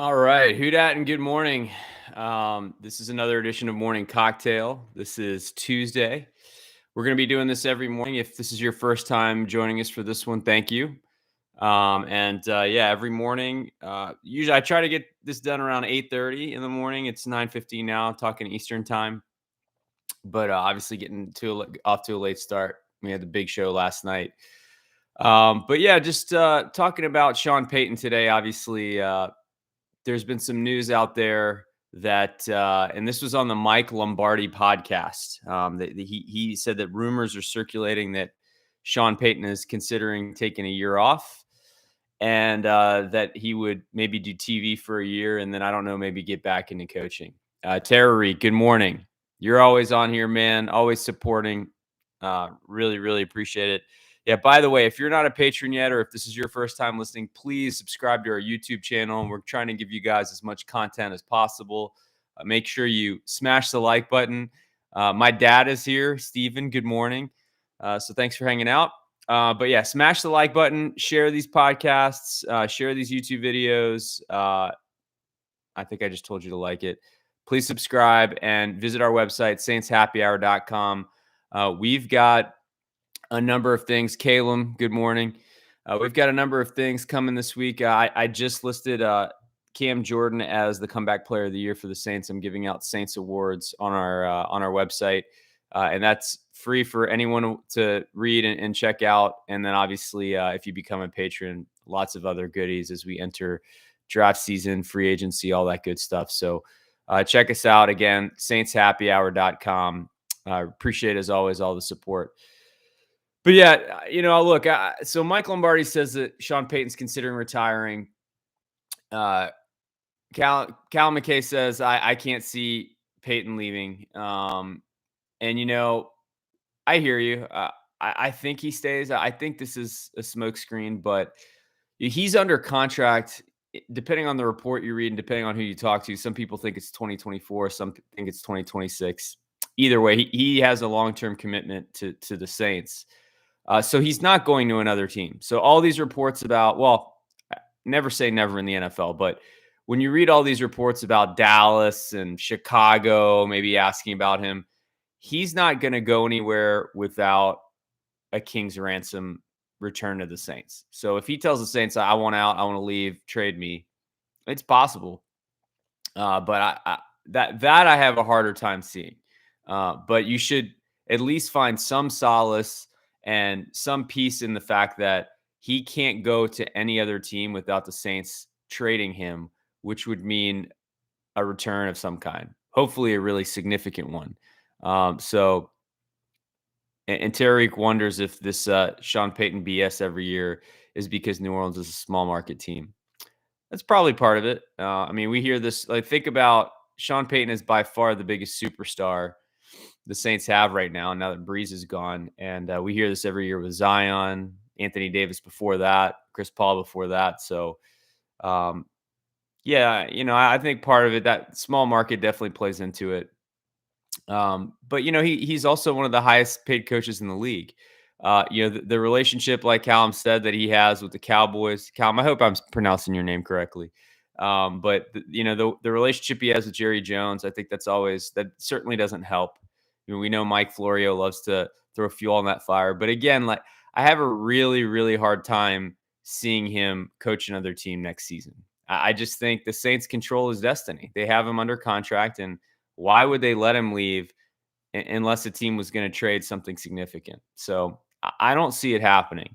All right, who dat and good morning. This is another edition of Morning Cocktail. This is Tuesday. We're going to be doing this every morning. If this is your first time joining us for this one, thank you. Yeah, every morning. Usually, I try to get this done around 8:30 in the morning. It's 9:15 now, talking Eastern time, but obviously getting off to a late start. We had the big show last night. But yeah, just talking about Sean Payton today. Obviously, there's been some news out there that, and this was on the Mike Lombardi podcast. That he said that rumors are circulating that Sean Payton is considering taking a year off, and that he would maybe do TV for a year, and then I don't know, maybe get back into coaching. Terry, good morning. You're always on here, man. Always supporting. Really, really appreciate it. Yeah, by the way, if you're not a patron yet, or if this is your first time listening, please subscribe to our YouTube channel. And we're trying to give you guys as much content as possible. Make sure you smash the like button. My dad is here, Steven. Good morning. So thanks for hanging out. But yeah, smash the like button, share these podcasts, share these YouTube videos. I think I just told you to like it. Please subscribe and visit our website, saintshappyhour.com. We've got a number of things. Caleb, good morning. We've got a number of things coming this week. I just listed Cam Jordan as the comeback player of the year for the Saints. I'm giving out Saints awards on our website, and that's free for anyone to read and check out. And then obviously, if you become a patron, lots of other goodies as we enter draft season, free agency, all that good stuff. So check us out again, saintshappyhour.com. Appreciate, as always, all the support. But yeah, look, so Mike Lombardi says that Sean Payton's considering retiring. Cal McKay says, I can't see Payton leaving. And I hear you. I think he stays. I think this is a smokescreen, but he's under contract. Depending on the report you read and depending on who you talk to, some people think it's 2024, some think it's 2026. Either way, he has a long-term commitment to the Saints. So he's not going to another team. So all these reports about, well, never say never in the NFL, but when you read all these reports about Dallas and Chicago, maybe asking about him, he's not going to go anywhere without a king's ransom return to the Saints. So if he tells the Saints, I want out, I want to leave, trade me, it's possible. But that I have a harder time seeing. But you should at least find some solace and some peace in the fact that he can't go to any other team without the Saints trading him, which would mean a return of some kind, hopefully a really significant one. And Tariq wonders if this Sean Payton BS every year is because New Orleans is a small market team. That's probably part of it. We hear this. Like, think about Sean Payton is by far the biggest superstar the Saints have right now. Now that Breeze is gone, and we hear this every year with Zion, Anthony Davis before that, Chris Paul before that. So, I think part of it, that small market definitely plays into it. But he's also one of the highest paid coaches in the league. The relationship, like Callum said, that he has with the Cowboys. Callum, I hope I'm pronouncing your name correctly. But the relationship he has with Jerry Jones, I think that certainly doesn't help. We know Mike Florio loves to throw fuel on that fire, but again, like, I have a really, really hard time seeing him coach another team next season. I just think the Saints control his destiny. They have him under contract, and why would they let him leave unless the team was going to trade something significant? So I don't see it happening.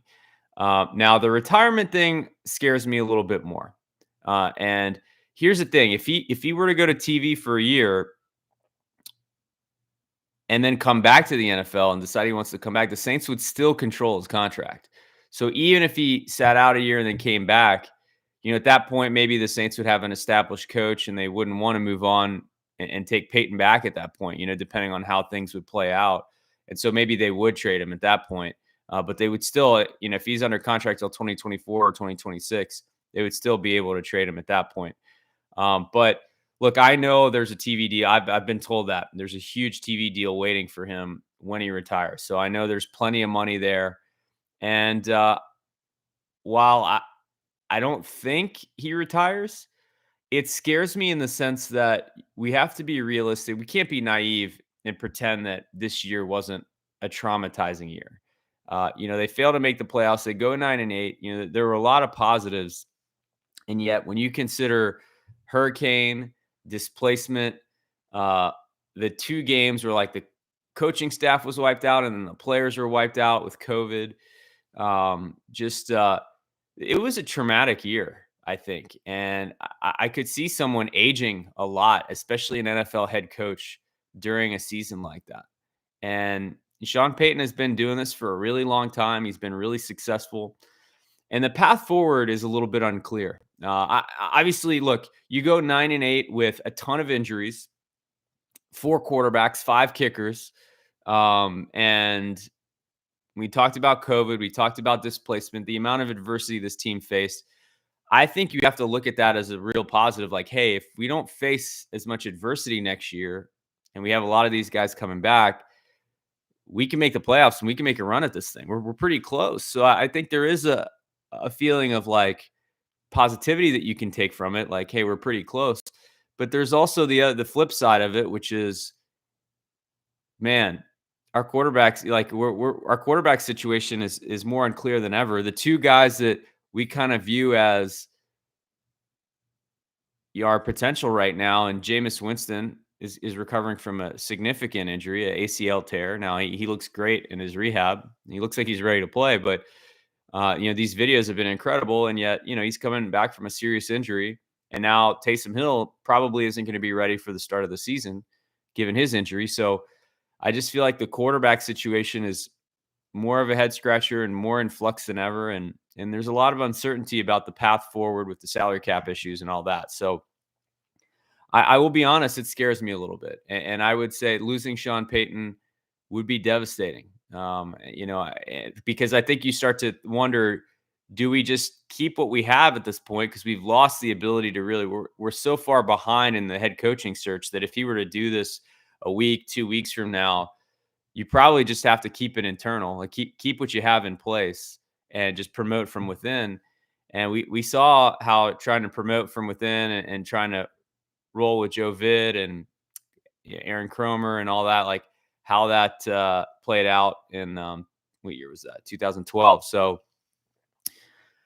Now, the retirement thing scares me a little bit more. And here's the thing: if he were to go to TV for a year and then come back to the NFL and decide he wants to come back, the Saints would still control his contract. So even if he sat out a year and then came back, at that point, maybe the Saints would have an established coach and they wouldn't want to move on and take Peyton back at that point, depending on how things would play out. And so maybe they would trade him at that point. But they would still, if he's under contract till 2024 or 2026, they would still be able to trade him at that point. But look, I know there's a TV deal. I've been told that there's a huge TV deal waiting for him when he retires. So I know there's plenty of money there. And while I don't think he retires, It scares me in the sense that we have to be realistic. We can't be naive and pretend that this year wasn't a traumatizing year. They fail to make the playoffs. They go 9-8. There were a lot of positives, and yet when you consider hurricane displacement, uh, the two games where like the coaching staff was wiped out and then the players were wiped out with COVID. Just It was a traumatic year, I think, and I could see someone aging a lot, especially an NFL head coach during a season like that. And Sean Payton has been doing this for a really long time. He's been really successful, and the path forward is a little bit unclear. Obviously, look, you go 9-8 with a ton of injuries, four quarterbacks, five kickers, and we talked about COVID. We talked about displacement, the amount of adversity this team faced. I think you have to look at that as a real positive. Like, hey, if we don't face as much adversity next year and we have a lot of these guys coming back, we can make the playoffs and we can make a run at this thing. We're pretty close. So I think there is a feeling of like positivity that you can take from it. Like, hey, we're pretty close. But there's also the flip side of it, which is, man, our quarterbacks, like our quarterback situation is more unclear than ever. The two guys that we kind of view as our potential right now, and Jameis Winston is recovering from a significant injury, an ACL tear. Now he looks great in his rehab. He looks like he's ready to play, but these videos have been incredible, and yet he's coming back from a serious injury, and now Taysom Hill probably isn't going to be ready for the start of the season, given his injury. So I just feel like the quarterback situation is more of a head scratcher and more in flux than ever. And there's a lot of uncertainty about the path forward with the salary cap issues and all that. So I will be honest, it scares me a little bit. And I would say losing Sean Payton would be devastating. Because I think you start to wonder, do we just keep what we have at this point? Because we've lost the ability to really, we're so far behind in the head coaching search that if he were to do this a week, 2 weeks from now, you probably just have to keep it internal, like keep what you have in place and just promote from within. And we saw how trying to promote from within and trying to roll with Joe Vid and Aaron Cromer and all that, like how that played out in what year was that? 2012. So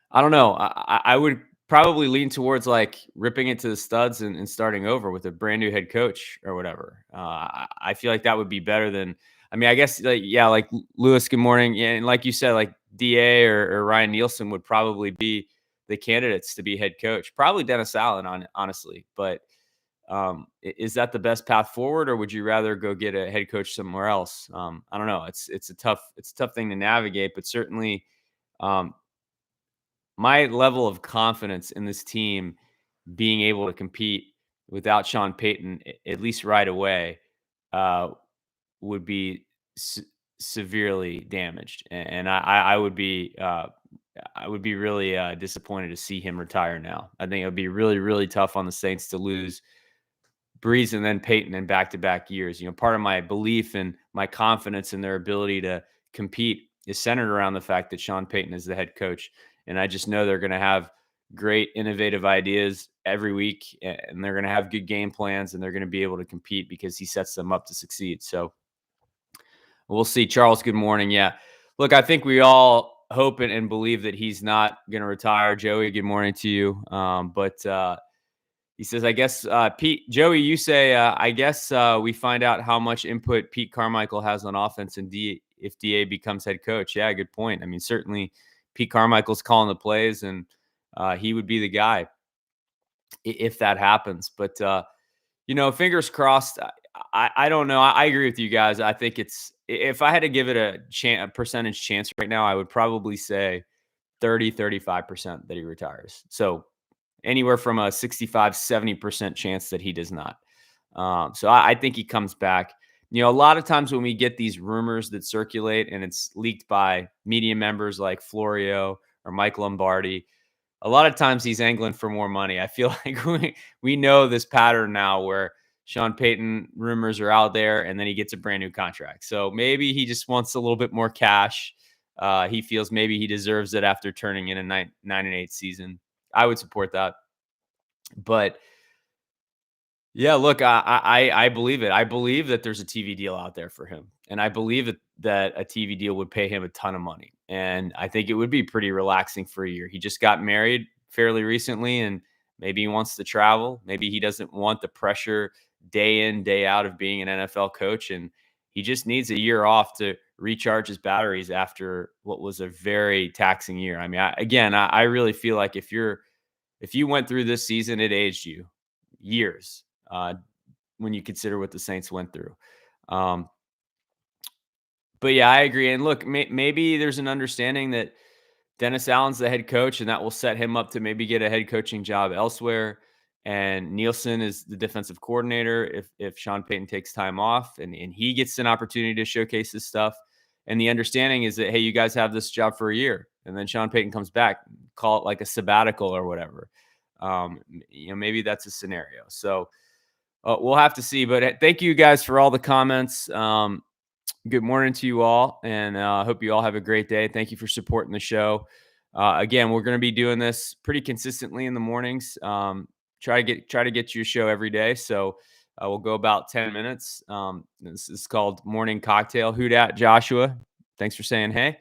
I don't know. I would probably lean towards like ripping it to the studs and starting over with a brand new head coach or whatever. I feel like that would be better than. I mean, I guess like Lewis. Good morning. Yeah, and like you said, like Da or Ryan Nielsen would probably be the candidates to be head coach. Probably Dennis Allen, honestly. But is that the best path forward, or would you rather go get a head coach somewhere else? I don't know. It's a tough thing to navigate, but certainly. Um, my level of confidence in this team being able to compete without Sean Payton, at least right away, uh, would be severely damaged, and I would be really disappointed to see him retire now. I think it would be really really tough on the Saints to lose Breeze and then Peyton in back-to-back years. Part of my belief and my confidence in their ability to compete is centered around the fact that Sean Payton is the head coach. And I just know they're going to have great, innovative ideas every week, and they're going to have good game plans, and they're going to be able to compete because he sets them up to succeed. So we'll see. Charles, good morning. Yeah. Look, I think we all hope and believe that he's not going to retire. Joey, good morning to you. He says, I guess, Joey, you say, I guess we find out how much input Pete Carmichael has on offense and if DA becomes head coach. Yeah, good point. I mean, certainly Pete Carmichael's calling the plays, and he would be the guy if that happens. But, fingers crossed. I don't know. I agree with you guys. I think if I had to give it a percentage chance right now, I would probably say 35% that he retires. So anywhere from a 65-70% chance that he does not. So I think he comes back. A lot of times when we get these rumors that circulate and it's leaked by media members like Florio or Mike Lombardi, a lot of times he's angling for more money. I feel like we know this pattern now where Sean Payton rumors are out there and then he gets a brand new contract. So maybe he just wants a little bit more cash. He feels maybe he deserves it after turning in a 9-8 season. I would support that. But Yeah, look, I believe it. I believe that there's a TV deal out there for him, and I believe that a TV deal would pay him a ton of money, and I think it would be pretty relaxing for a year. He just got married fairly recently, and maybe he wants to travel. Maybe he doesn't want the pressure day in, day out of being an NFL coach, and he just needs a year off to recharge his batteries after what was a very taxing year. I mean, I really feel like if you went through this season, it aged you years, when you consider what the Saints went through. Um, but yeah, I agree. And look, maybe there's an understanding that Dennis Allen's the head coach, and that will set him up to maybe get a head coaching job elsewhere. And Nielsen is the defensive coordinator if Sean Payton takes time off and he gets an opportunity to showcase his stuff. And the understanding is that, hey, you guys have this job for a year. And then Sean Payton comes back, call it like a sabbatical or whatever. Maybe that's a scenario. So we'll have to see. But thank you guys for all the comments. Good morning to you all, and hope you all have a great day. Thank you for supporting the show. Again, we're going to be doing this pretty consistently in the mornings. Try to get you a show every day. So we'll go about 10 minutes. This is called Morning Cocktail. Who dat, Joshua? Thanks for saying hey.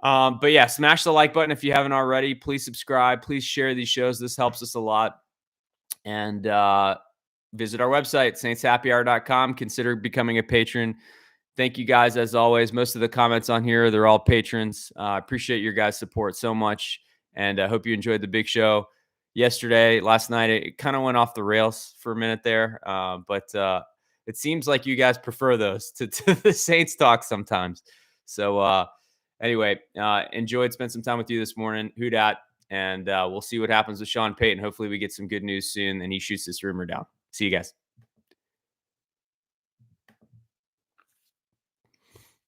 But yeah, smash the like button if you haven't already. Please subscribe. Please share these shows. This helps us a lot. And visit our website, saintshappyhour.com. Consider becoming a patron. Thank you guys as always. Most of the comments on here, they're all patrons. I appreciate your guys' support so much. And I hope you enjoyed the big show yesterday. Last night, it kind of went off the rails for a minute there. But it seems like you guys prefer those to the Saints talk sometimes. So anyway, enjoyed spending some time with you this morning. Who dat? And we'll see what happens with Sean Payton. Hopefully we get some good news soon and he shoots this rumor down. See you guys.